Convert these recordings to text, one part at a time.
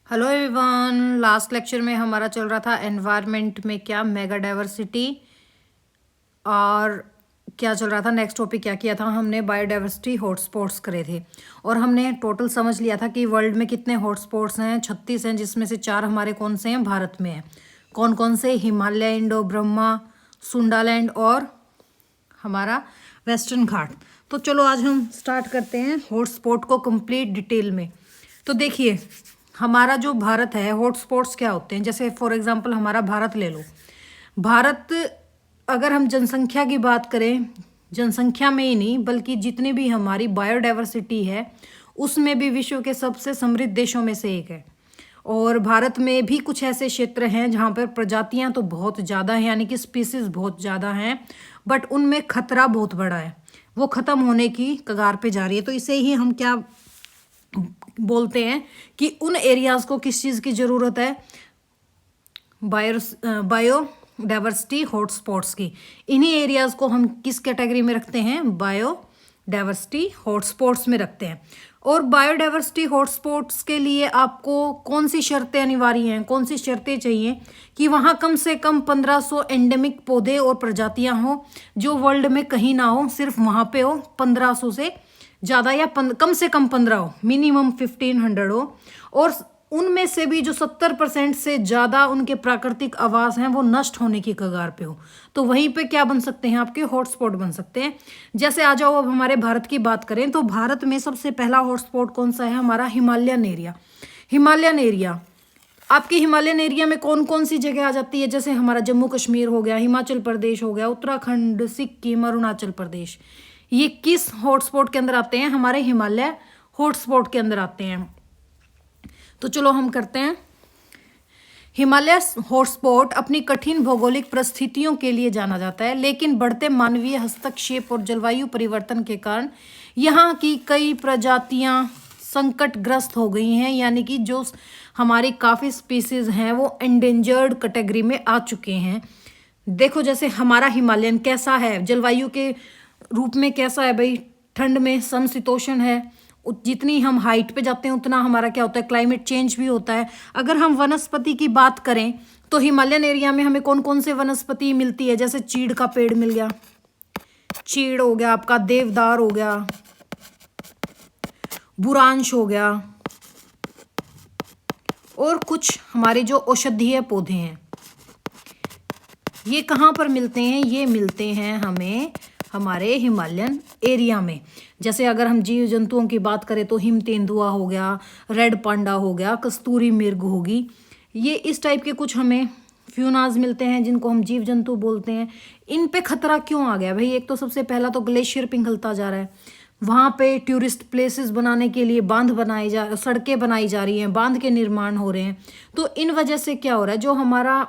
Hello everyone. Last lecture में हमारा चल रहा था एनवायरनमेंट में क्या मेगा डाइवर्सिटी, और क्या चल रहा था नेक्स्ट टॉपिक क्या किया था हमने, बायोडाइवर्सिटी हॉटस्पॉट्स करे थे। और हमने टोटल समझ लिया था कि वर्ल्ड में कितने हॉटस्पॉट्स हैं, 36 हैं, जिसमें से 4 हमारे कौन से हैं, भारत में हैं। कौन कौन से? हिमालय, इंडो ब्रह्मा, सुंडालैंड और हमारा वेस्टर्न घाट। तो चलो आज हम स्टार्ट करते हैं हॉटस्पॉट को कंप्लीट डिटेल में। तो देखिए हमारा जो भारत है, हॉटस्पॉट्स क्या होते हैं। जैसे फॉर एग्जांपल हमारा भारत ले लो। भारत, अगर हम जनसंख्या की बात करें, जनसंख्या में ही नहीं बल्कि जितनी भी हमारी बायोडाइवर्सिटी है उसमें भी विश्व के सबसे समृद्ध देशों में से एक है। और भारत में भी कुछ ऐसे क्षेत्र हैं जहाँ पर प्रजातियाँ तो बहुत ज़्यादा हैं, यानी कि स्पीसीज बहुत ज़्यादा हैं, बट उनमें खतरा बहुत बड़ा है, वो ख़त्म होने की कगार पे जा रही है। तो इसे ही हम क्या बोलते हैं कि उन एरियाज़ को किस चीज़ की ज़रूरत है, बायोडाइवर्सिटी हॉटस्पॉट्स की। इन्हीं एरियाज़ को हम किस कैटेगरी में रखते हैं, बायोडाइवर्सिटी हॉटस्पॉट्स में रखते हैं। और बायोडाइवर्सिटी हॉटस्पॉट्स के लिए आपको कौन सी शर्तें अनिवार्य हैं, कौन सी शर्तें चाहिए कि वहाँ कम से कम 1500 एंडेमिक पौधे और प्रजातियाँ हों जो वर्ल्ड में कहीं ना हो, सिर्फ वहाँ पे हो। 1500 से ज़्यादा या कम से कम 15 हो, मिनिमम 1500 हो। और उनमें से भी जो 70% से ज़्यादा उनके प्राकृतिक आवास हैं वो नष्ट होने की कगार पे हो, तो वहीं पे क्या बन सकते हैं, आपके हॉटस्पॉट बन सकते हैं। जैसे आ जाओ अब हमारे भारत की बात करें तो भारत में सबसे पहला हॉटस्पॉट कौन सा है, हमारा हिमालयन एरिया। हिमालयन एरिया, आपके हिमालयन एरिया में कौन कौन सी जगह आ जाती है? जैसे हमारा जम्मू कश्मीर हो गया, हिमाचल प्रदेश हो गया, उत्तराखंड, सिक्किम, अरुणाचल प्रदेश। ये किस हॉटस्पॉट के अंदर आते हैं, हमारे हिमालय हॉटस्पॉट के अंदर आते हैं। तो चलो हम करते हैं। हिमालय हॉटस्पॉट अपनी कठिन भौगोलिक परिस्थितियों के लिए जाना जाता है, लेकिन बढ़ते मानवीय हस्तक्षेप और जलवायु परिवर्तन के कारण यहाँ की कई प्रजातियां संकटग्रस्त हो गई हैं, यानी कि जो हमारी काफ़ी स्पीसीज हैं वो एंडेंजर्ड कैटेगरी में आ चुके हैं। देखो जैसे हमारा हिमालयन कैसा है, जलवायु के रूप में कैसा है भाई, ठंड में समशीतोष्ण है। जितनी हम हाइट पे जाते हैं उतना हमारा क्या होता है, क्लाइमेट चेंज भी होता है। अगर हम वनस्पति की बात करें तो हिमालयन एरिया में हमें कौन कौन से वनस्पति मिलती है? जैसे चीड़ का पेड़ मिल गया, चीड़ हो गया आपका, देवदार हो गया, बुरांश हो गया, और कुछ हमारे जो औषधीय पौधे हैं ये कहाँ पर मिलते हैं, ये मिलते हैं हमें हमारे हिमालयन एरिया में। जैसे अगर हम जीव जंतुओं की बात करें तो हिम तेंदुआ हो गया, रेड पांडा हो गया, कस्तूरी मृग होगी, ये इस टाइप के कुछ हमें फ्यूनाज मिलते हैं जिनको हम जीव जंतु बोलते हैं। इन पे खतरा क्यों आ गया भाई? एक तो सबसे पहला तो ग्लेशियर पिघलता जा रहा है, वहाँ पे टूरिस्ट प्लेसेस बनाने के लिए बांध बनाई सड़कें बनाई जा रही हैं, बांध के निर्माण हो रहे हैं। तो इन वजह से क्या हो रहा है, जो हमारा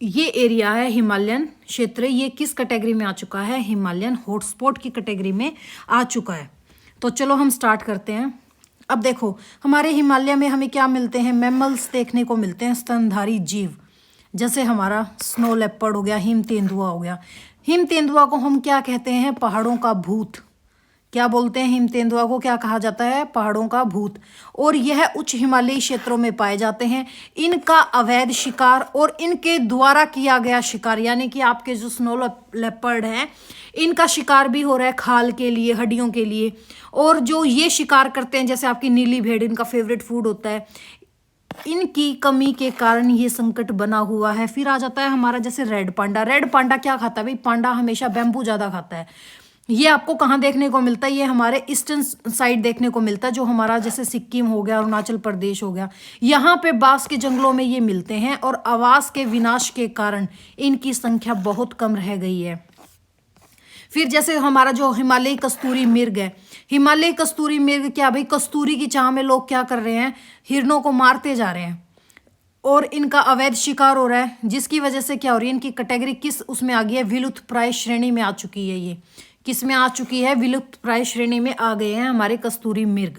ये एरिया है हिमालयन क्षेत्र, ये किस कैटेगरी में आ चुका है, हिमालयन हॉटस्पॉट की कैटेगरी में आ चुका है। तो चलो हम स्टार्ट करते हैं। अब देखो हमारे हिमालय में हमें क्या मिलते हैं, मैमल्स देखने को मिलते हैं, स्तनधारी जीव। जैसे हमारा स्नो लेपर्ड हो गया, हिम तेंदुआ हो गया। हिम तेंदुआ को हम क्या कहते हैं, पहाड़ों का भूत। क्या बोलते हैं, हिम तेंदुआ को क्या कहा जाता है, पहाड़ों का भूत। और यह उच्च हिमालयी क्षेत्रों में पाए जाते हैं। इनका अवैध शिकार और इनके द्वारा किया गया शिकार, यानी कि आपके जो स्नो लेपर्ड हैं इनका शिकार भी हो रहा है खाल के लिए, हड्डियों के लिए। और जो ये शिकार करते हैं जैसे आपकी नीली भेड़, इनका फेवरेट फूड होता है, इनकी कमी के कारण ये संकट बना हुआ है। फिर आ जाता है हमारा जैसे रेड पांडा। रेड पांडा क्या खाता है भाई, पांडा हमेशा बैम्बू ज़्यादा खाता है। ये आपको कहाँ देखने को मिलता है, ये हमारे ईस्टर्न साइड देखने को मिलता है, जो हमारा जैसे सिक्किम हो गया, अरुणाचल प्रदेश हो गया, यहाँ पे बांस के जंगलों में ये मिलते हैं। और आवास के विनाश के कारण इनकी संख्या बहुत कम रह गई है। फिर जैसे हमारा जो हिमालयी कस्तूरी मृग है, हिमालयी कस्तूरी मृग क्या भाई, कस्तूरी की चाह में लोग क्या कर रहे हैं, हिरणों को मारते जा रहे हैं और इनका अवैध शिकार हो रहा है, जिसकी वजह से क्या हो रही है, इनकी कैटेगरी किस उसमें आ गई है, विलुप्त प्राय श्रेणी में आ चुकी है। ये किस में आ चुकी है, विलुप्त प्राय श्रेणी में आ गए हैं हमारे कस्तूरी मृग।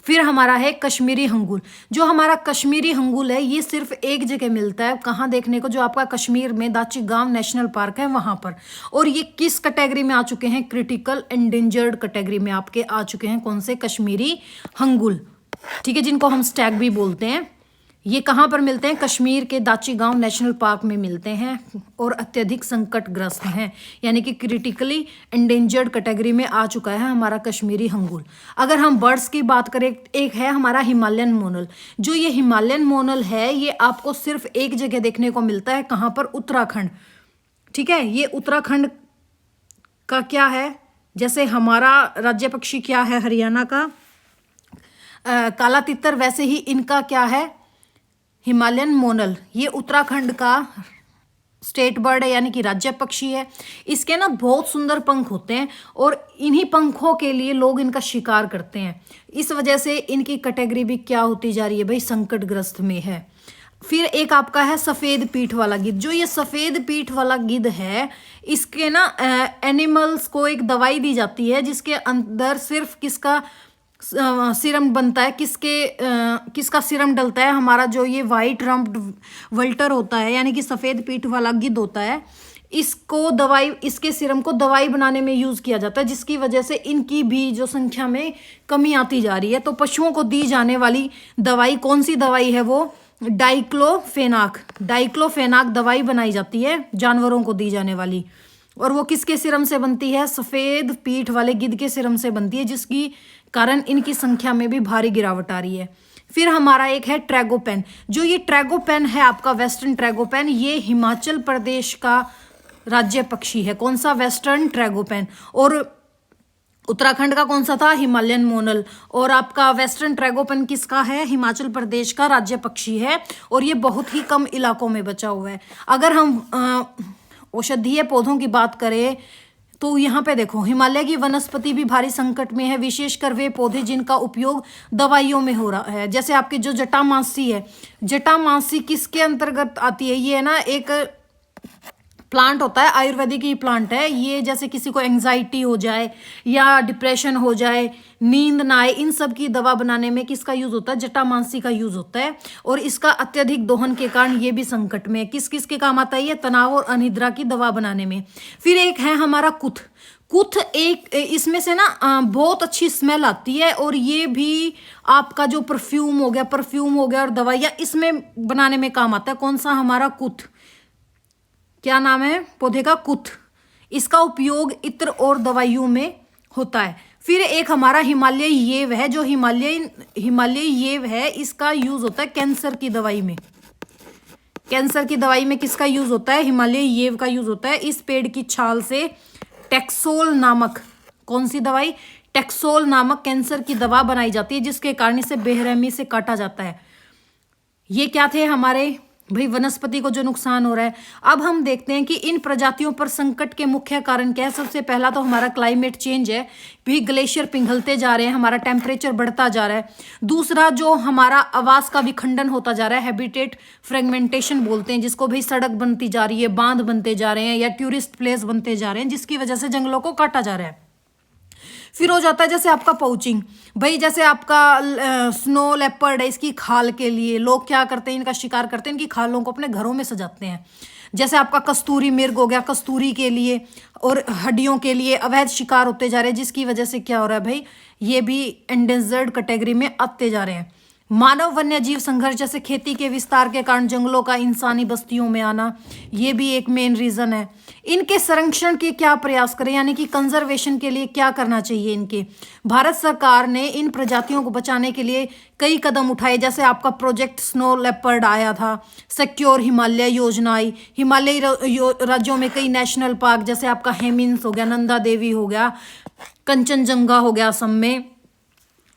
फिर हमारा है कश्मीरी हंगुल। जो हमारा कश्मीरी हंगुल है ये सिर्फ एक जगह मिलता है, कहाँ देखने को, जो आपका कश्मीर में दाची गांव नेशनल पार्क है वहां पर। और ये किस कैटेगरी में आ चुके हैं, क्रिटिकल एंडेंजर्ड कैटेगरी में आपके आ चुके हैं। कौन से, कश्मीरी हंगुल। ठीक है, जिनको हम स्टैग भी बोलते हैं। ये कहाँ पर मिलते हैं? कश्मीर के दाची गांव नेशनल पार्क में मिलते हैं और अत्यधिक संकटग्रस्त हैं, यानी कि क्रिटिकली एंडेंजर्ड कैटेगरी में आ चुका है हमारा कश्मीरी हंगूल। अगर हम बर्ड्स की बात करें, एक है हमारा हिमालयन मोनल। जो ये हिमालयन मोनल है ये आपको सिर्फ एक जगह देखने को मिलता है, कहाँ पर? उत्तराखंड। ठीक है, ये उत्तराखंड का क्या है? जैसे हमारा राज्य पक्षी क्या है हरियाणा का काला तितर, वैसे ही इनका क्या है? हिमालयन मोनल। ये उत्तराखंड का स्टेट बर्ड है, यानी कि राज्य पक्षी है। इसके ना बहुत सुंदर पंख होते हैं और इन्हीं पंखों के लिए लोग इनका शिकार करते हैं। इस वजह से इनकी कैटेगरी भी क्या होती जा रही है भाई? संकटग्रस्त में है। फिर एक आपका है सफ़ेद पीठ वाला गिद्ध। जो ये सफ़ेद पीठ वाला गिद्ध है, इसके ना एनिमल्स को एक दवाई दी जाती है जिसके अंदर सिर्फ किसका सीरम बनता है, किसका सीरम डलता है? हमारा जो ये वाइट रम्प्ड वल्टर होता है, यानी कि सफ़ेद पीठ वाला गिद्ध होता है, इसको दवाई, इसके सीरम को दवाई बनाने में यूज़ किया जाता है, जिसकी वजह से इनकी भी जो संख्या में कमी आती जा रही है। तो पशुओं को दी जाने वाली दवाई कौन सी दवाई है? वो डाइक्लोफेनाक दवाई बनाई जाती है जानवरों को दी जाने वाली, और वो किसके सीरम से बनती है? सफ़ेद पीठ वाले गिद्ध के सीरम से बनती है, जिसकी कारण इनकी संख्या में भी भारी गिरावट आ रही है। फिर हमारा एक है ट्रैगोपैन। जो ये ट्रैगोपैन है आपका वेस्टर्न ट्रैगोपैन, ये हिमाचल प्रदेश का राज्य पक्षी है। कौन सा? Western tragopan. और उत्तराखंड का कौन सा था? हिमालयन मोनल। और आपका वेस्टर्न ट्रैगोपैन किसका है? हिमाचल प्रदेश का राज्य पक्षी है, और ये बहुत ही कम इलाकों में बचा हुआ है। अगर हम औषधीय पौधों की बात करें तो यहाँ पे देखो, हिमालय की वनस्पति भी भारी संकट में है, विशेषकर वे पौधे जिनका उपयोग दवाइयों में हो रहा है। जैसे आपकी जो जटामासी है, जटामासी किसके अंतर्गत आती है? ये है ना एक प्लांट होता है, आयुर्वेदिक ही प्लांट है ये। जैसे किसी को एंजाइटी हो जाए या डिप्रेशन हो जाए, नींद ना आए, इन सब की दवा बनाने में किसका यूज होता है? जटामांसी का यूज होता है। और इसका अत्यधिक दोहन के कारण ये भी संकट में है। किस किस के काम आता है ये? तनाव और अनिद्रा की दवा बनाने में। फिर एक है हमारा कुथ। कुथ एक, इसमें से ना बहुत अच्छी स्मेल आती है, और ये भी आपका जो परफ्यूम हो गया और दवाइयाँ इसमें बनाने में काम आता है। कौन सा? हमारा कुथ। क्या नाम है पौधे का? कुथ। इसका उपयोग इत्र और दवाइयों में होता है। फिर एक हमारा हिमालय येव है। जो हिमालय येव है, इसका यूज होता है कैंसर की दवाई में। कैंसर की दवाई में किसका यूज होता है? हिमालय येव का यूज होता है। इस पेड़ की छाल से टेक्सोल नामक, कौन सी दवाई? टेक्सोल नामक कैंसर की दवा बनाई जाती है, जिसके कारण इसे बेरहमी से काटा जाता है। ये क्या थे हमारे भाई वनस्पति को जो नुकसान हो रहा है। अब हम देखते हैं कि इन प्रजातियों पर संकट के मुख्य कारण क्या है। सबसे पहला तो हमारा क्लाइमेट चेंज है, भी ग्लेशियर पिघलते जा रहे हैं, हमारा टेम्परेचर बढ़ता जा रहा है। दूसरा जो हमारा आवास का विखंडन होता जा रहा है, हैबिटेट फ्रेगमेंटेशन बोलते हैं जिसको, भाई सड़क बनती जा रही है, बांध बनते जा रहे हैं या टूरिस्ट प्लेस बनते जा रहे हैं, जिसकी वजह से जंगलों को काटा जा रहा है। फिर हो जाता है जैसे आपका पाउचिंग। भाई जैसे आपका स्नो लेपर्ड है, इसकी खाल के लिए लोग क्या करते हैं? इनका शिकार करते हैं, इनकी खालों को अपने घरों में सजाते हैं। जैसे आपका कस्तूरी मृग हो गया, कस्तूरी के लिए और हड्डियों के लिए अवैध शिकार होते जा रहे हैं, जिसकी वजह से क्या हो रहा है भाई? ये भी एंडेंजर्ड कैटेगरी में आते जा रहे हैं। मानव वन्य जीव संघर्ष, जैसे खेती के विस्तार के कारण जंगलों का इंसानी बस्तियों में आना, ये भी एक मेन रीजन है। इनके संरक्षण के क्या प्रयास करें, यानी कि कंजर्वेशन के लिए क्या करना चाहिए इनके? भारत सरकार ने इन प्रजातियों को बचाने के लिए कई कदम उठाए। जैसे आपका प्रोजेक्ट स्नो लेपर्ड आया था, सिक्योर हिमालय योजना आई, हिमालयी राज्यों में कई नेशनल पार्क, जैसे आपका हेमिंस हो गया, नंदा देवी हो गया, कंचनजंगा हो गया असम में,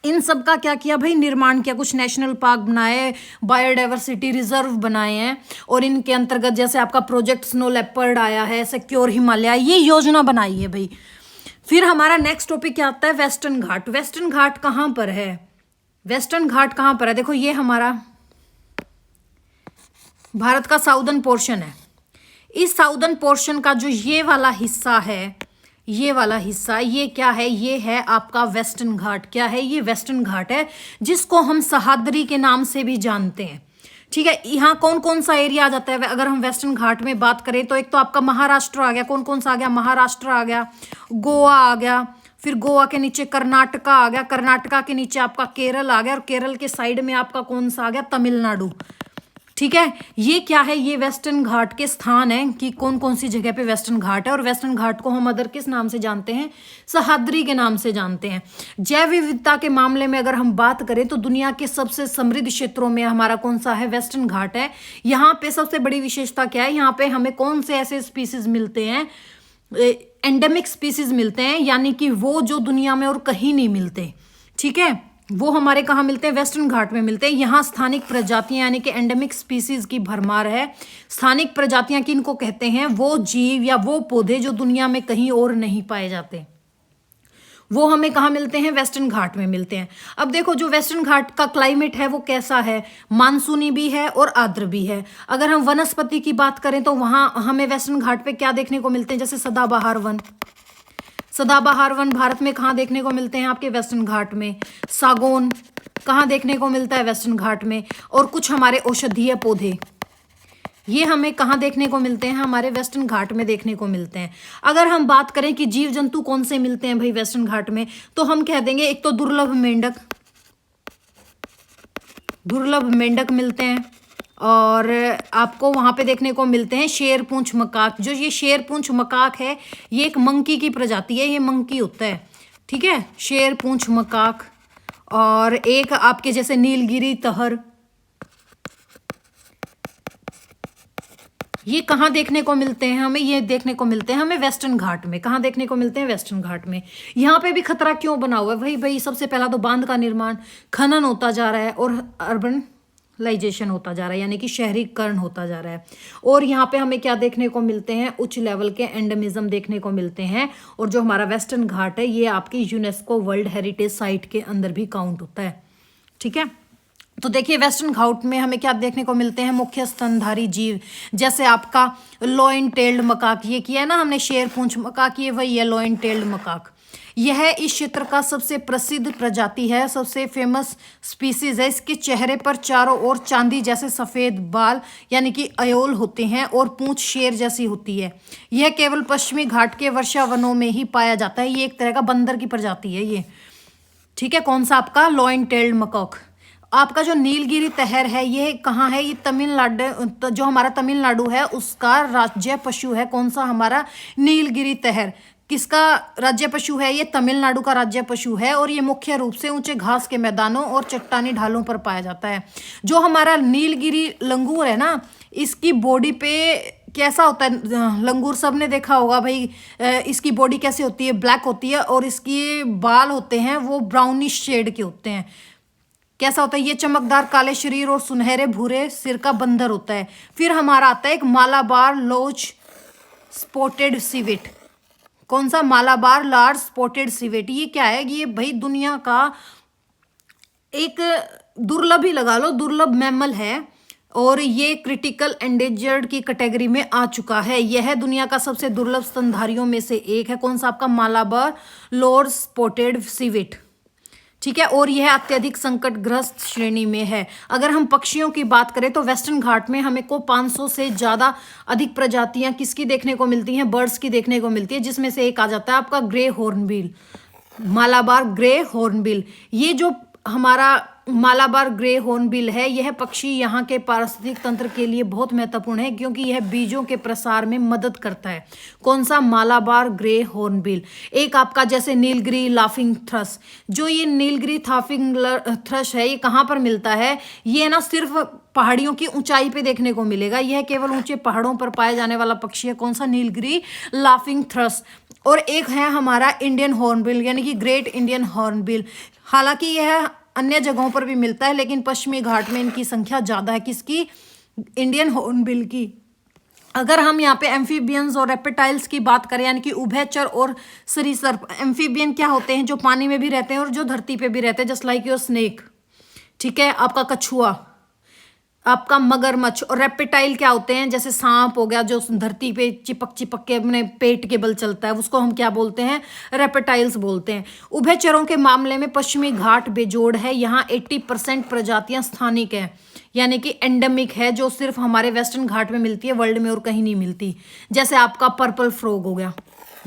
इन सब का क्या किया भाई? निर्माण किया। कुछ नेशनल पार्क बनाए, बायोडाइवर्सिटी रिजर्व बनाए हैं, और इनके अंतर्गत जैसे आपका प्रोजेक्ट स्नो लेपर्ड आया है, सिक्योर हिमालय, ये योजना बनाई है भाई। फिर हमारा नेक्स्ट टॉपिक क्या आता है? वेस्टर्न घाट। वेस्टर्न घाट कहाँ पर है? वेस्टर्न घाट कहाँ पर है? देखो ये हमारा भारत का साउदर्न पोर्शन है। इस साउदर्न पोर्शन का जो ये वाला हिस्सा है, ये वाला हिस्सा, ये क्या है? ये है आपका वेस्टर्न घाट। क्या है ये? वेस्टर्न घाट है, जिसको हम सह्याद्री के नाम से भी जानते हैं। ठीक है, यहाँ कौन कौन सा एरिया आ जाता है अगर हम वेस्टर्न घाट में बात करें? तो एक तो आपका महाराष्ट्र आ गया। कौन कौन सा आ गया? महाराष्ट्र आ गया, गोवा आ गया, फिर गोवा के नीचे कर्नाटका आ गया, कर्नाटका के नीचे आपका केरल आ गया, और केरल के साइड में आपका कौन सा आ गया, तमिलनाडु। ठीक है, ये क्या है, ये वेस्टर्न घाट के स्थान है कि कौन कौन सी जगह पे वेस्टर्न घाट है। और वेस्टर्न घाट को हम अदर किस नाम से जानते हैं, सह्याद्री के नाम से जानते हैं। जैव विविधता के मामले में अगर हम बात करें तो दुनिया के सबसे समृद्ध क्षेत्रों में हमारा कौन सा है, वेस्टर्न घाट है। यहाँ पे सबसे बड़ी विशेषता क्या है, यहाँ पे हमें कौन से ऐसे स्पीसीज मिलते हैं, एंडेमिक स्पीसीज मिलते हैं, यानी कि वो जो दुनिया में और कहीं नहीं मिलते। ठीक है, वो हमारे कहाँ मिलते हैं, वेस्टर्न घाट में मिलते हैं। यहाँ स्थानिक प्रजातियां यानी कि एंडेमिक स्पीसीज की भरमार है। स्थानिक प्रजातियां किनको कहते हैं, वो जीव या वो पौधे जो दुनिया में कहीं और नहीं पाए जाते, वो हमें कहाँ मिलते हैं, वेस्टर्न घाट में मिलते हैं। अब देखो जो वेस्टर्न घाट का क्लाइमेट है वो कैसा है, मानसूनी भी है और आर्द्र भी है। अगर हम वनस्पति की बात करें तो वहाँ हमें वेस्टर्न घाट पे क्या देखने को मिलते हैं, जैसे सदाबहार वन। सदाबहार वन भारत में कहाँ देखने को मिलते हैं, आपके वेस्टर्न घाट में। सागौन कहाँ देखने को मिलता है, वेस्टर्न घाट में। और कुछ हमारे औषधीय पौधे ये हमें कहाँ देखने को मिलते हैं, हमारे वेस्टर्न घाट में देखने को मिलते हैं। अगर हम बात करें कि जीव जंतु कौन से मिलते हैं भाई वेस्टर्न घाट में, तो हम कह देंगे एक तो दुर्लभ मेंढक मिलते हैं, और आपको वहाँ पे देखने को मिलते हैं शेर पूंछ मकाक। जो ये शेर पूंछ मकाक है ये एक मंकी की प्रजाति है, ये मंकी होता है। ठीक है, शेर पूंछ मकाक। और एक आपके जैसे नीलगिरी तहर, ये कहाँ देखने को मिलते हैं हमें, ये देखने को मिलते हैं हमें वेस्टर्न घाट में। कहाँ देखने को मिलते हैं, वेस्टर्न घाट में। यहाँ पे भी खतरा क्यों बना हुआ है भाई, सबसे पहला तो बांध का निर्माण, खनन होता जा रहा है और अर्बनाइजेशन होता जा रहा है, यानी कि शहरीकरण होता जा रहा है। और यहाँ पे हमें क्या देखने को मिलते हैं, उच्च लेवल के एंडेमिज्म देखने को मिलते हैं। और जो हमारा वेस्टर्न घाट है ये आपकी यूनेस्को वर्ल्ड हेरिटेज साइट के अंदर भी काउंट होता है। ठीक है, तो देखिए वेस्टर्न घाट में हमें क्या देखने को मिलते हैं, मुख्य स्तनधारी जीव, जैसे आपका लॉइन टेल्ड मकाक, ये किया है ना हमने, शेर पूंछ मकाक, ये वही है लॉइन टेल्ड मकाक। यह इस क्षेत्र का सबसे प्रसिद्ध प्रजाति है, सबसे फेमस स्पीसीज है। इसके चेहरे पर चारों ओर चांदी जैसे सफेद बाल यानी कि अयोल होते हैं, और पूंछ शेर जैसी होती है। यह केवल पश्चिमी घाट के वर्षा वनों में ही पाया जाता है। ये एक तरह का बंदर की प्रजाति है ये। ठीक है, कौन सा आपका, लॉइन टेल्ड मकाक। आपका जो नीलगिरी तहर है ये कहाँ है, ये तमिलनाडु, जो हमारा तमिलनाडु है उसका राज्य पशु है। कौन सा हमारा, नीलगिरी तहर। किसका राज्य पशु है, ये तमिलनाडु का राज्य पशु है। और ये मुख्य रूप से ऊंचे घास के मैदानों और चट्टानी ढालों पर पाया जाता है। जो हमारा नीलगिरी लंगूर है ना, इसकी बॉडी पे कैसा होता है, लंगूर सब ने देखा होगा भाई, इसकी बॉडी कैसे होती है, ब्लैक होती है, और इसके बाल होते हैं वो ब्राउनिश शेड के होते हैं। कैसा होता है, ये चमकदार काले शरीर और सुनहरे भूरे सिर का बंदर होता है। फिर हमारा आता है एक मालाबार लॉर्ज स्पॉटेड सिवेट। कौन सा, मालाबार लार्ज स्पॉटेड सिवेट। ये क्या है, ये भाई दुनिया का एक दुर्लभ ही लगा लो, दुर्लभ मैमल है, और ये क्रिटिकल एंडेंजर्ड की कैटेगरी में आ चुका है। यह दुनिया का सबसे दुर्लभ स्तनधारियों में से एक है। कौन सा आपका, मालाबार लॉर्ज स्पॉटेड सिवेट। ठीक है, और यह अत्यधिक संकटग्रस्त श्रेणी में है। अगर हम पक्षियों की बात करें तो वेस्टर्न घाट में हमें को 500 से ज़्यादा अधिक प्रजातियां किसकी देखने को मिलती हैं, बर्ड्स की देखने को मिलती है, जिसमें से एक आ जाता है आपका grey hornbill, Malabar grey hornbill. ये जो हमारा मालाबार ग्रे हॉर्नबिल है, यह पक्षी यहाँ के पारिस्थितिक तंत्र के लिए बहुत महत्वपूर्ण है, क्योंकि यह बीजों के प्रसार में मदद करता है। कौन सा, मालाबार ग्रे हॉर्नबिल। एक आपका जैसे नीलगिरी लाफिंग थ्रश। जो ये नीलगिरी लाफिंग थ्रश है, ये कहाँ पर मिलता है, ये ना सिर्फ पहाड़ियों की ऊंचाई पे देखने को मिलेगा। यह केवल ऊंचे पहाड़ों पर पाए जाने वाला पक्षी है। कौन सा, नीलगिरी लाफिंग थ्रश। और एक है हमारा इंडियन हॉर्नबिल, यानी कि ग्रेट इंडियन हॉर्नबिल। हालांकि यह अन्य जगहों पर भी मिलता है, लेकिन पश्चिमी घाट में इनकी संख्या ज़्यादा है। किसकी, इंडियन हॉर्नबिल की। अगर हम यहाँ पे एम्फीबियंस और रेप्टाइल्स की बात करें, यानी कि उभयचर और सरीसृप। एम्फीबियन क्या होते हैं, जो पानी में भी रहते हैं और जो धरती पे भी रहते हैं, जस्ट लाइक योर स्नेक। ठीक है, आपका कछुआ, आपका मगरमच्छ। और रेप्टाइल क्या होते हैं, जैसे सांप हो गया, जो धरती पे चिपक चिपक के अपने पेट के बल चलता है, उसको हम क्या बोलते हैं, रेप्टाइल्स बोलते हैं। उभयचरों के मामले में पश्चिमी घाट बेजोड़ है। यहाँ 80% प्रजातियां स्थानिक हैं, यानी कि एंडेमिक है, जो सिर्फ हमारे वेस्टर्न घाट में मिलती है, वर्ल्ड में और कहीं नहीं मिलती। जैसे आपका पर्पल फ्रॉग हो गया,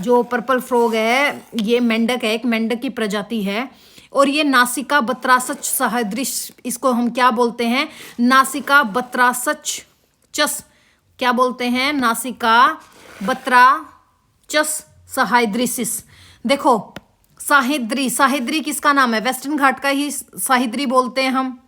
जो पर्पल फ्रॉग है ये मेंढक है, एक मेंढक की प्रजाति है। और ये नासिका बत्रासच सहाद्रिस, इसको हम क्या बोलते हैं, नासिका बत्रासच चस, क्या बोलते हैं, नासिका बत्राचस सहाद्रिसिस। देखो साहिद्री, साहिद्री किसका नाम है, वेस्टर्न घाट का ही साहिद्री बोलते हैं हम।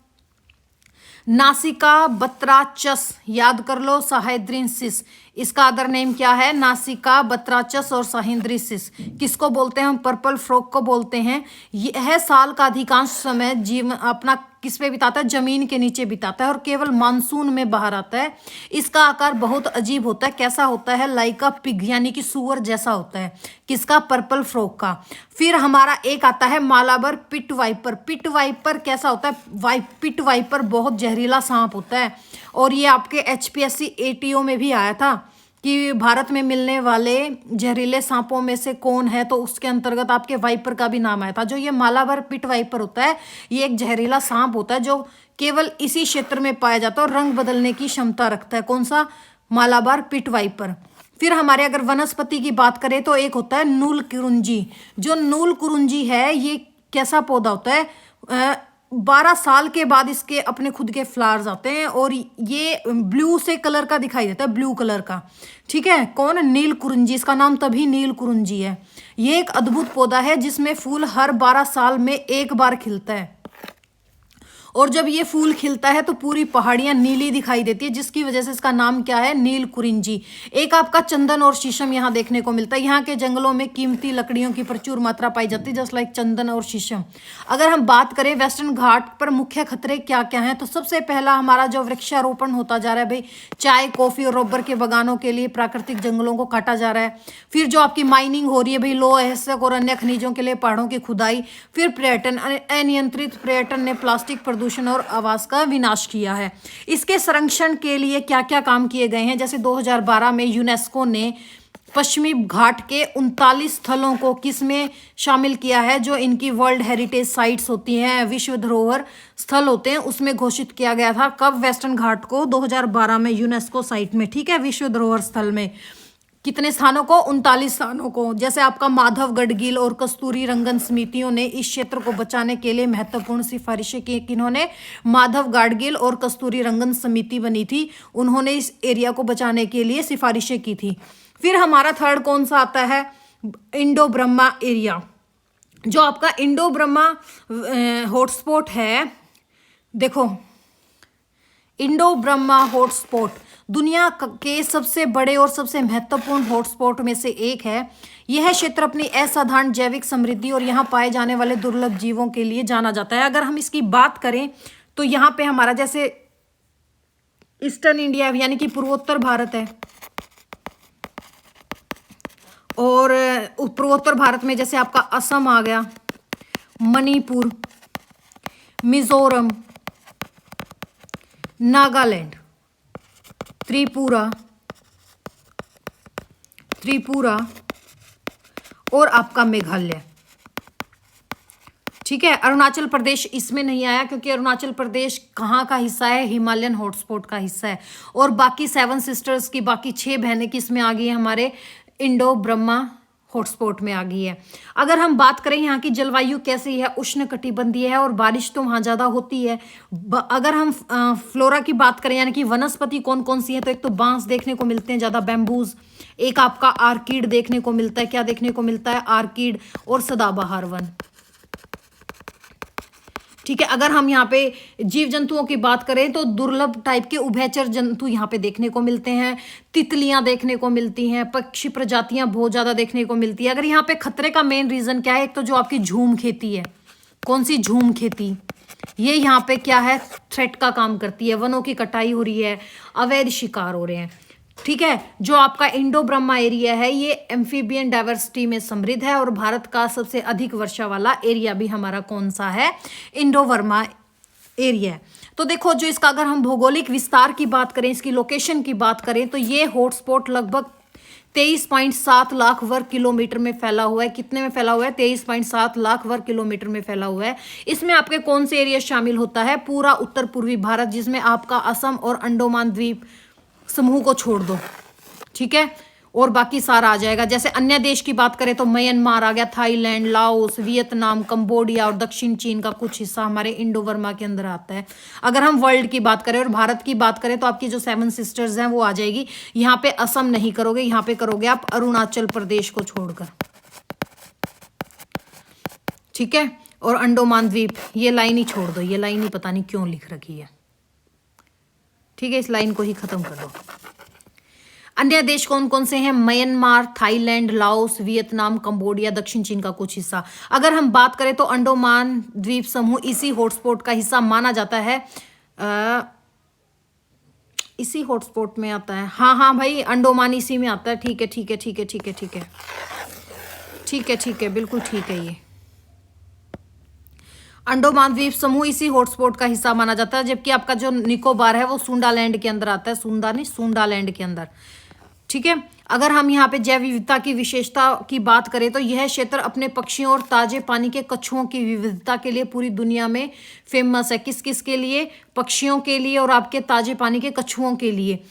नासिका बत्राचस याद कर लो, सहाद्रिसिस इसका अदर नेम क्या है, नासिका बत्राचस और सहाद्रिसिस। किसको बोलते हैं हम, पर्पल फ्रॉग को बोलते हैं। यह साल का अधिकांश समय जीवन अपना किस पे बिताता है, जमीन के नीचे बिताता है और केवल मानसून में बाहर आता है। इसका आकार बहुत अजीब होता है, कैसा होता है, लाइक अ पिग यानी कि सुअर जैसा होता है। किसका, पर्पल फ्रॉग का। फिर हमारा एक आता है मालाबर पिट वाइपर। पिट वाइपर कैसा होता है, पिट वाइपर बहुत जहरीला सांप होता है और ये आपके HPSC ATO में भी आया था कि भारत में मिलने वाले जहरीले सांपों में से कौन है, तो उसके अंतर्गत आपके वाइपर का भी नाम आया था। जो ये मालाबार पिट वाइपर होता है ये एक जहरीला सांप होता है जो केवल इसी क्षेत्र में पाया जाता है और रंग बदलने की क्षमता रखता है। कौन सा, मालाबार पिट वाइपर। फिर हमारे अगर वनस्पति की बात करें तो एक होता है नूल कुरुंजी। जो नूल कुरुंजी है ये कैसा पौधा होता है, 12 साल के बाद इसके अपने खुद के फ्लावर्स आते हैं और ये ब्लू से कलर का दिखाई देता है, ब्लू कलर का। ठीक है, कौन, नील कुरुंजी, इसका नाम तभी नील कुरुंजी है। ये एक अद्भुत पौधा है जिसमें फूल हर 12 साल में एक बार खिलता है और जब ये फूल खिलता है तो पूरी पहाड़ियां नीली दिखाई देती है, जिसकी वजह से इसका नाम क्या है, नील कुरिंजी। एक आपका चंदन और शीशम यहाँ देखने को मिलता है। यहाँ के जंगलों में कीमती लकड़ियों की प्रचुर मात्रा पाई जाती है, जस्ट लाइक चंदन और शीशम। अगर हम बात करें वेस्टर्न घाट पर मुख्य खतरे क्या क्या हैं, तो सबसे पहला हमारा जो वृक्षारोपण होता जा रहा है भाई, चाय कॉफी और रबर के बगानों के लिए प्राकृतिक जंगलों को काटा जा रहा है। फिर जो आपकी माइनिंग हो रही है भाई, लौह अयस्क और अन्य खनिजों के लिए पहाड़ों की खुदाई। फिर पर्यटन, अनियंत्रित पर्यटन ने प्लास्टिक प्रदूषण और आवास का विनाश किया है। इसके संरक्षण के लिए क्या क्या काम किए गए हैं, जैसे 2012 में यूनेस्को ने पश्चिमी घाट के 39 स्थलों को किसमें शामिल किया है, जो इनकी वर्ल्ड हेरिटेज साइट्स होती हैं, विश्व धरोहर स्थल होते हैं, उसमें घोषित किया गया था। कब, वेस्टर्न घाट को 2012 में यूनेस्को साइट में, ठीक है, विश्व धरोहर स्थल में। कितने स्थानों को, 39 स्थानों को। जैसे आपका माधव गढ़गिल और कस्तूरी रंगन समितियों ने इस क्षेत्र को बचाने के लिए महत्वपूर्ण सिफारिशें की। किन्होंने, माधव गाडगिल और कस्तूरी रंगन समिति बनी थी, उन्होंने इस एरिया को बचाने के लिए सिफारिशें की थी। फिर हमारा थर्ड कौन सा आता है, इंडो ब्रह्मा एरिया। जो आपका इंडो ब्रह्मा हॉटस्पॉट है, देखो इंडो ब्रह्मा हॉटस्पॉट दुनिया के सबसे बड़े और सबसे महत्वपूर्ण हॉटस्पॉट में से एक है। यह क्षेत्र अपनी असाधारण जैविक समृद्धि और यहाँ पाए जाने वाले दुर्लभ जीवों के लिए जाना जाता है। अगर हम इसकी बात करें तो यहाँ पे हमारा जैसे ईस्टर्न इंडिया यानी कि पूर्वोत्तर भारत है, और पूर्वोत्तर भारत में जैसे आपका असम आ गया, मणिपुर, मिजोरम, नागालैंड, त्रिपुरा और आपका मेघालय। ठीक है, अरुणाचल प्रदेश इसमें नहीं आया क्योंकि अरुणाचल प्रदेश कहाँ का हिस्सा है, हिमालयन हॉटस्पॉट का हिस्सा है। और बाकी 7 सिस्टर्स की बाकी 6 बहनें किस में आ गई है, हमारे इंडो ब्रह्मा हॉटस्पॉट में आ गई है। अगर हम बात करें यहाँ की जलवायु कैसी है, उष्ण कटिबंधीय है और बारिश तो वहाँ ज़्यादा होती है। अगर हम फ्लोरा की बात करें यानी कि वनस्पति कौन कौन सी है, तो एक तो बांस देखने को मिलते हैं ज़्यादा, बैम्बूज, एक आपका आर्किड देखने को मिलता है। क्या देखने को मिलता है, आर्किड और सदाबहार वन। ठीक है, अगर हम यहाँ पे जीव जंतुओं की बात करें तो दुर्लभ टाइप के उभयचर जंतु यहाँ पे देखने को मिलते हैं, तितलियां देखने को मिलती हैं, पक्षी प्रजातियां बहुत ज़्यादा देखने को मिलती है। अगर यहाँ पे खतरे का मेन रीज़न क्या है, एक तो जो आपकी झूम खेती है, कौन सी झूम खेती, ये यहाँ पे क्या है, थ्रेट का काम करती है, वनों की कटाई हो रही है, अवैध शिकार हो रहे हैं। ठीक है, जो आपका इंडो ब्रह्मा एरिया है ये एम्फीबियन डाइवर्सिटी में समृद्ध है और भारत का सबसे अधिक वर्षा वाला एरिया भी हमारा कौन सा है, इंडो ब्रह्मा एरिया। तो देखो, जो इसका अगर हम भौगोलिक विस्तार की बात करें, इसकी लोकेशन की बात करें, तो ये हॉटस्पॉट लगभग 23.7 लाख वर्ग किलोमीटर में फैला हुआ है। कितने में फैला हुआ है, 23.7 लाख वर्ग किलोमीटर में फैला हुआ है। इसमें आपके कौन से एरिया शामिल होता है, पूरा उत्तर पूर्वी भारत, जिसमें आपका असम और अंडमान द्वीप समूह को छोड़ दो। ठीक है, और बाकी सारा आ जाएगा। जैसे अन्य देश की बात करें तो म्यांमार आ गया, थाईलैंड, लाओस, वियतनाम, कंबोडिया और दक्षिण चीन का कुछ हिस्सा हमारे इंडो बर्मा के अंदर आता है। अगर हम वर्ल्ड की बात करें और भारत की बात करें तो आपकी जो 7 सिस्टर्स हैं वो आ जाएगी। यहाँ पे असम नहीं करोगे, यहाँ पे करोगे आप अरुणाचल प्रदेश को छोड़कर, ठीक है। और अंडोमान द्वीप, ये लाइन ही छोड़ दो, ये लाइन ही पता नहीं क्यों लिख रखी है, ठीक है, इस लाइन को ही खत्म कर दो। अन्य देश कौन कौन से हैं? Myanmar, Thailand, Laos, Vietnam, Cambodia, दक्षिण चीन का कुछ हिस्सा। अगर हम बात करें तो अंडोमान द्वीप समूह इसी हॉटस्पॉट का हिस्सा माना जाता है। इसी हॉटस्पॉट में आता है, हाँ हाँ भाई, अंडोमान इसी में आता है, ठीक है ठीक है ठीक है ठीक है ठीक है ठीक है ठीक है, बिल्कुल ठीक है। ये अंडोमान द्वीप समूह इसी हॉटस्पॉट का हिस्सा माना जाता है, जबकि आपका जो निकोबार है वो सुंडालैंड के अंदर आता है, सुंडा नहीं, सुंडालैंड के अंदर, ठीक है। अगर हम यहाँ पे जैव विविधता की विशेषता की बात करें तो यह क्षेत्र अपने पक्षियों और ताजे पानी के कछुओं की विविधता के लिए पूरी दुनिया में फेमस है। किस किस के लिए? पक्षियों के लिए और आपके ताजे पानी के कछुओं के लिए।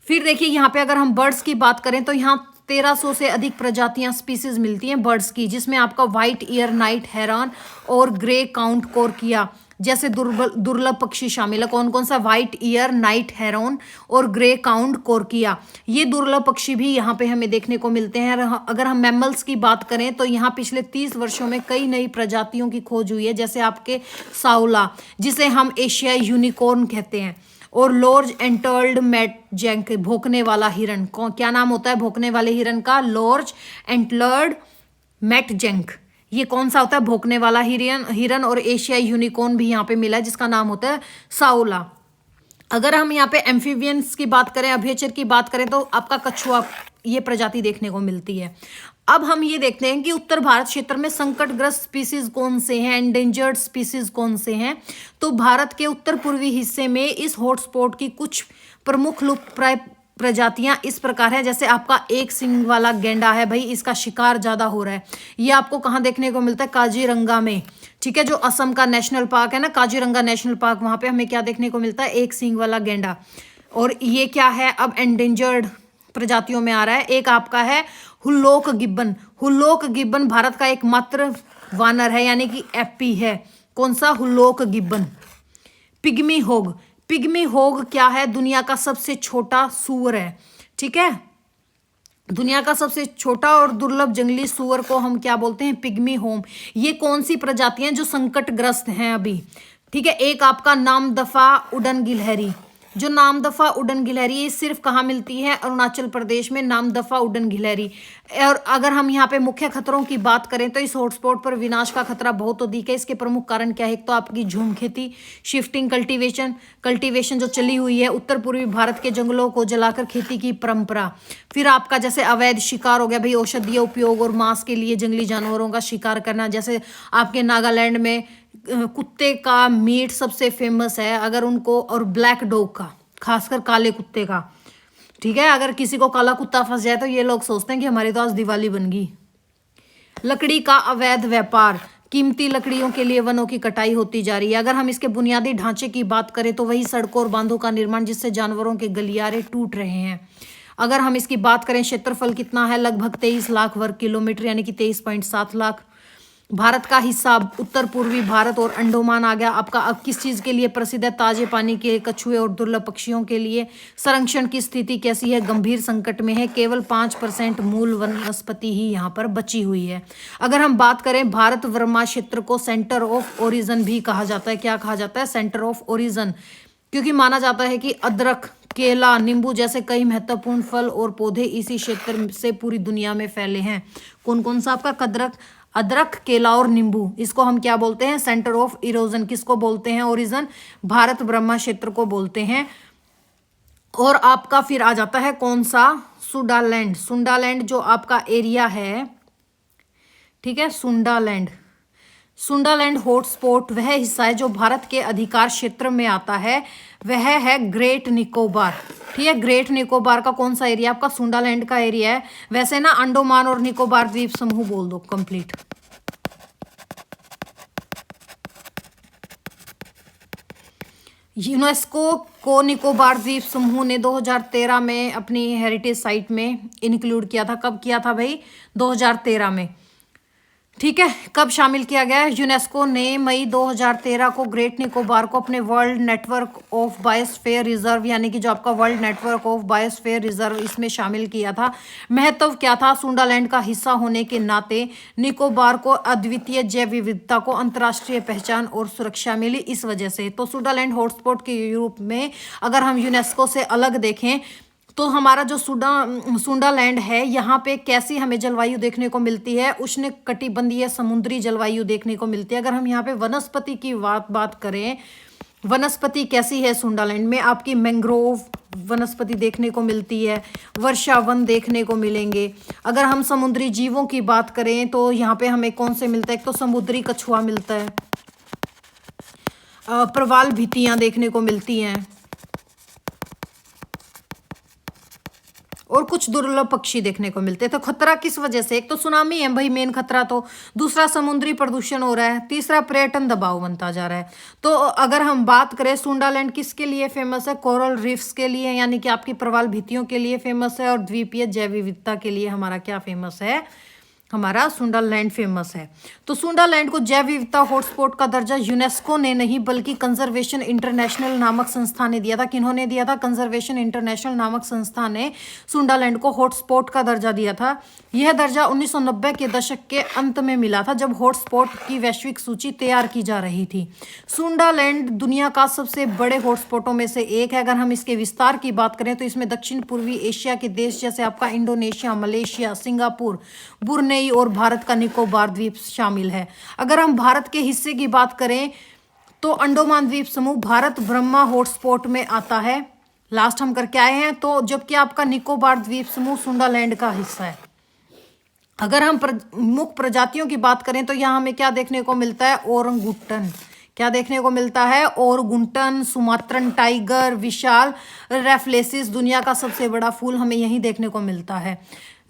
फिर देखिए यहाँ पे अगर हम बर्ड्स की बात करें तो यहाँ 1300 से अधिक प्रजातियां स्पीसीज मिलती हैं बर्ड्स की, जिसमें आपका व्हाइट ईयर नाइट हेरॉन और ग्रे काउंट कोरकिया जैसे दुर्लभ पक्षी शामिल है। कौन कौन सा? व्हाइट ईयर नाइट हेरॉन और ग्रे काउंट कोरकिया, ये दुर्लभ पक्षी भी यहाँ पे हमें देखने को मिलते हैं। अगर हम मैमल्स की बात करें तो यहाँ पिछले 30 वर्षों में कई नई प्रजातियों की खोज हुई है, जैसे आपके साउला, जिसे हम एशियाई यूनिकॉर्न कहते हैं, और लॉर्ज एंटर्ल्ड मैटजेंक, भौंकने वाला हिरन। क्या नाम होता है भौंकने वाले हिरन का? Large antlered muntjac. ये कौन सा होता है? भौंकने वाला हिरन। और एशियाई यूनिकॉर्न भी यहाँ पे मिला है, जिसका नाम होता है साउला। अगर हम यहाँ पे एम्फीबियंस की बात करें, अभयचर की बात करें, तो आपका कछुआ, ये प्रजाति देखने को मिलती है। अब हम ये देखते हैं कि उत्तर भारत क्षेत्र में संकटग्रस्त स्पीसीज कौन से हैं, एंडेंजर्ड स्पीसीज कौन से हैं। तो भारत के उत्तर पूर्वी हिस्से में इस हॉटस्पॉट की कुछ प्रमुख लुप्तप्राय प्रजातियां इस प्रकार है। जैसे आपका एक सींग वाला गेंडा है भाई, इसका शिकार ज्यादा हो रहा है। ये आपको कहाँ देखने को मिलता है? काजीरंगा में, ठीक है। जो असम का नेशनल पार्क है ना, काजीरंगा नेशनल पार्क, वहां पे हमें क्या देखने को मिलता है? एक सींग वाला गेंडा। और ये क्या है? अब एंडेंजर्ड प्रजातियों में आ रहा है। एक आपका है हुल्लोक गिब्बन। हुल्लोक गिब्बन भारत का एकमात्र वानर है, यानी कि एपी है। कौन सा? हुल्लोक गिब्बन। पिग्मी होग, पिग्मी होग क्या है? दुनिया का सबसे छोटा सूअर है, ठीक है। दुनिया का सबसे छोटा और दुर्लभ जंगली सूअर को हम क्या बोलते हैं? Pygmy home. ये कौन सी प्रजातियां जो संकटग्रस्त हैं अभी, ठीक है। एक आपका नामदफा उड़न गिलहरी। जो नामदफा उड़न गिलहरी, ये सिर्फ कहाँ मिलती है? अरुणाचल प्रदेश में नामदफा उड़न गिलहरी। और अगर हम यहाँ पे मुख्य खतरों की बात करें तो इस हॉटस्पॉट पर विनाश का खतरा बहुत अधिक है। इसके प्रमुख कारण क्या है? एक तो आपकी झूम खेती, शिफ्टिंग कल्टीवेशन जो चली हुई है, उत्तर पूर्वी भारत के जंगलों को जलाकर खेती की परंपरा। फिर आपका जैसे अवैध शिकार हो गया भाई, औषधीय उपयोग और मांस के लिए जंगली जानवरों का शिकार करना। जैसे आपके नागालैंड में कुत्ते का मीट सबसे फेमस है, अगर उनको, और ब्लैक डॉग का, खासकर काले कुत्ते का, ठीक है। अगर किसी को काला कुत्ता फंस जाए तो ये लोग सोचते हैं कि हमारी तो आज दिवाली बन गई। लकड़ी का अवैध व्यापार, कीमती लकड़ियों के लिए वनों की कटाई होती जा रही है। अगर हम इसके बुनियादी ढांचे की बात करें तो वही सड़कों और बांधों का निर्माण, जिससे जानवरों के गलियारे टूट रहे हैं। अगर हम इसकी बात करें, क्षेत्रफल कितना है? लगभग 23 लाख वर्ग किलोमीटर, यानी कि 23.7 लाख। भारत का हिस्सा उत्तर पूर्वी भारत और अंडोमान आ गया आपका। अब किस चीज के लिए प्रसिद्ध है? ताजे पानी के कछुए और दुर्लभ पक्षियों के लिए। संरक्षण की स्थिति कैसी है? गंभीर संकट में है। केवल 5% मूल वनस्पति ही यहाँ पर बची हुई है। अगर हम बात करें, भारत वर्मा क्षेत्र को सेंटर ऑफ ओरिजिन भी कहा जाता है। क्या कहा जाता है? सेंटर ऑफ ओरिजिन, क्योंकि माना जाता है कि अदरक, केला, नींबू जैसे कई महत्वपूर्ण फल और पौधे इसी क्षेत्र से पूरी दुनिया में फैले हैं। कौन कौन सा आपका? अदरक, केला और नींबू। इसको हम क्या बोलते हैं? Centre of erosion. किसको बोलते हैं? ओरिजिन। भारत ब्रह्मा क्षेत्र को बोलते हैं। और आपका फिर आ जाता है कौन सा? सुंडालैंड। सुंडालैंड जो आपका एरिया है, ठीक है, सुंडालैंड। सुंडालैंड हॉटस्पॉट वह हिस्सा है जो भारत के अधिकार क्षेत्र में आता है, वह है ग्रेट निकोबार, ठीक है। ग्रेट निकोबार का कौन सा एरिया? आपका सुंडालैंड का एरिया है। वैसे ना अंडोमान और निकोबार द्वीप समूह बोल दो कंप्लीट। यूनेस्को को निकोबार द्वीप समूह ने 2013 में अपनी हेरिटेज साइट में इंक्लूड किया था। कब किया था भाई? 2013 में। ठीक है, कब शामिल किया गया है? यूनेस्को ने मई 2013 को ग्रेट निकोबार को अपने world network of biosphere reserve, यानी कि जो आपका world network of biosphere reserve, इसमें शामिल किया था। महत्व क्या था? सुंडालैंड का हिस्सा होने के नाते निकोबार को अद्वितीय जैव विविधता को अंतर्राष्ट्रीय पहचान और सुरक्षा मिली इस वजह से। तो सुंडालैंड हॉटस्पॉट के यूरोप में अगर हम यूनेस्को से अलग देखें तो हमारा जो सुंडालैंड है, यहाँ पे कैसी हमें जलवायु देखने को मिलती है? उष्ण कटिबंधीय समुद्री जलवायु देखने को मिलती है। अगर हम यहाँ पे वनस्पति की बात करें, वनस्पति कैसी है सुंडालैंड में? आपकी मैंग्रोव वनस्पति देखने को मिलती है, वर्षा वन देखने को मिलेंगे। अगर हम समुद्री जीवों की बात करें तो यहाँ पे हमें कौन से मिलता है? एक तो समुद्री कछुआ मिलता है, प्रवाल भित्तियां देखने को मिलती हैं, और कुछ दुर्लभ पक्षी देखने को मिलते हैं। तो खतरा किस वजह से? एक तो सुनामी है भाई मेन खतरा, तो दूसरा समुद्री प्रदूषण हो रहा है, तीसरा पर्यटन दबाव बनता जा रहा है। तो अगर हम बात करें सुंडालैंड किसके लिए फेमस है? कोरल रीफ्स के लिए, यानी कि आपकी प्रवाल भित्तियों के लिए फेमस है, और द्वीपीय जैव विविधता के लिए हमारा क्या फेमस है? हमारा सुंडालैंड फेमस है। तो सुंडालैंड को जैव विविधता हॉटस्पॉट का दर्जा यूनेस्को ने नहीं बल्कि कंजर्वेशन इंटरनेशनल नामक संस्था ने दिया था। किन्होंने दिया था? कंजर्वेशन इंटरनेशनल नामक संस्था ने सुंडालैंड को हॉटस्पॉट का दर्जा दिया था। यह दर्जा 1990 के दशक के अंत में मिला था, जब हॉटस्पॉट की वैश्विक सूची तैयार की जा रही थी। सुंडालैंड दुनिया का सबसे बड़े हॉटस्पॉटों में से एक है। अगर हम इसके विस्तार की बात करें तो इसमें दक्षिण पूर्वी एशिया के देश जैसे आपका इंडोनेशिया, मलेशिया, सिंगापुर, बुर्नेई और भारत का निकोबार द्वीप शामिल है। अगर हम भारत के हिस्से की बात करें तो अंडमान द्वीप समूह भारत ब्रह्मा हॉटस्पॉट में आता है, लास्ट हम करके आए हैं। तो जबकि आपका निकोबार द्वीप समूह सुंडालैंड का हिस्सा है। अगर हम मुख्य प्रजातियों की बात करें तो यहाँ हमें क्या देखने को मिलता है? ओरंगुटन। क्या देखने को मिलता है? ओरंगुटन, सुमात्रन टाइगर, विशाल रेफ्लेसिस, दुनिया का सबसे बड़ा फूल हमें यहीं देखने को मिलता है।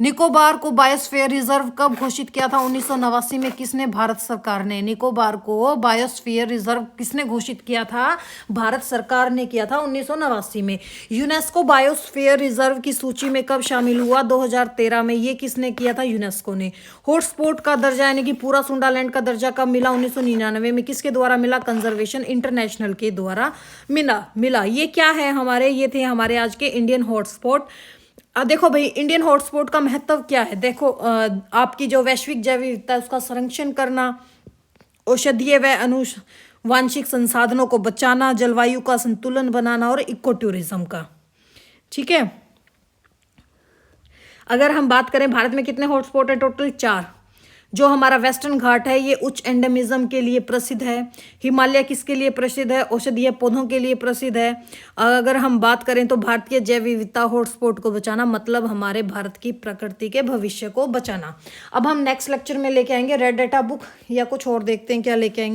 निकोबार को बायोस्फीयर रिजर्व कब घोषित किया था? 1989 में। किसने? भारत सरकार ने। निकोबार को बायोस्फीयर रिजर्व किसने घोषित किया था? भारत सरकार ने किया था 1989 में। यूनेस्को बायोस्फीयर रिजर्व की सूची में कब शामिल हुआ? 2013 में। ये किसने किया था? यूनेस्को ने। हॉटस्पॉट का दर्जा यानी कि पूरा सुंडालैंड का दर्जा कब मिला? 1999 में। किसके द्वारा मिला? कंजर्वेशन इंटरनेशनल के द्वारा मिला। ये क्या है हमारे? ये थे हमारे आज के इंडियन हॉटस्पॉट। देखो भाई, इंडियन हॉटस्पॉट का महत्व क्या है? देखो, आपकी जो वैश्विक जैव विविधता है उसका संरक्षण करना, औषधीय व आनुवांशिक संसाधनों को बचाना, जलवायु का संतुलन बनाना, और इको टूरिज्म का। ठीक है, अगर हम बात करें भारत में कितने हॉटस्पॉट है? टोटल 4। जो हमारा वेस्टर्न घाट है ये उच्च एंडेमिज्म के लिए प्रसिद्ध है। हिमालय किसके लिए प्रसिद्ध है? औषधीय पौधों के लिए प्रसिद्ध है। अगर हम बात करें तो भारतीय जैव विविधता हॉटस्पॉट को बचाना मतलब हमारे भारत की प्रकृति के भविष्य को बचाना। अब हम नेक्स्ट लेक्चर में लेके आएंगे रेड डाटा बुक, या कुछ और देखते हैं क्या लेके आएंगे।